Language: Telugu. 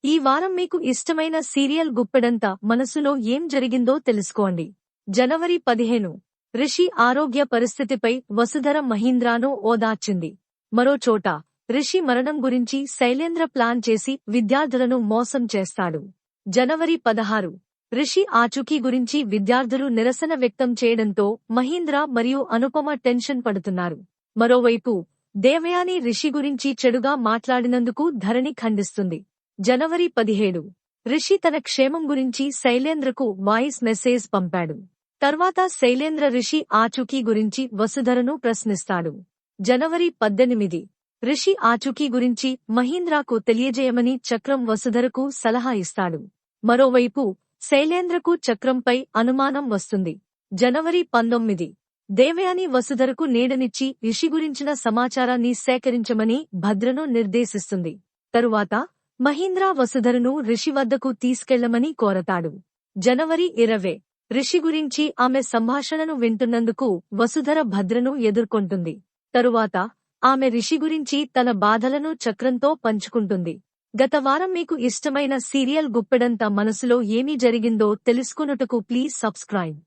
ఈ వారం మీకు ఇష్టమైన సీరియల్ గుప్పెడంత మనసులో ఏం జరిగిందో తెలుసుకోండి. జనవరి 15 రిషి ఆరోగ్య పరిస్థితిపై వసుధర మహీంద్రాను ఓదార్చింది. మరో చోట రిషి మరణం గురించి శైలేంద్ర ప్లాన్ చేసి విద్యార్థులను మోసం చేస్తాడు. జనవరి 16 రిషి ఆచూకీ గురించి విద్యార్థులు నిరసన వ్యక్తం చేయడంతో మహీంద్ర మరియు అనుపమ టెన్షన్ పడుతున్నారు. మరోవైపు దేవయాని రిషి గురించి చెడుగా మాట్లాడినందుకు ధరణి ఖండిస్తుంది. జనవరి 17 రిషి తన క్షేమం గురించి శైలేంద్రకు వాయిస్ మెసేజ్ పంపాడు. తర్వాత శైలేంద్ర రిషి ఆచూకీ గురించి వసుధరను ప్రశ్నిస్తాడు. జనవరి 18 రిషి ఆచూకీ గురించి మహీంద్రాకు తెలియజేయమని చక్రం వసుధరకు సలహా ఇస్తాడు. మరోవైపు శైలేంద్రకు చక్రంపై అనుమానం వస్తుంది. జనవరి 19 దేవయాని వసుధరకు నీడనిచ్చి రిషి గురించిన సమాచారాన్ని సేకరించమని భద్రను నిర్దేశిస్తుంది. తరువాత మహీంద్ర వసుధరను రిషి వద్దకు తీసుకెళ్లమని కోరతాడు. జనవరి 20 రిషి గురించి ఆమె సంభాషణను వింటున్నందుకు వసుధర భద్రను ఎదుర్కొంటుంది. తరువాత ఆమె రిషి గురించి తన బాధలను చక్రంతో పంచుకుంటుంది. గత వారం మీకు ఇష్టమైన సీరియల్ గుప్పెడంత మనసులో ఏమి జరిగిందో తెలుసుకొనుటకు ప్లీజ్ సబ్స్క్రైబ్.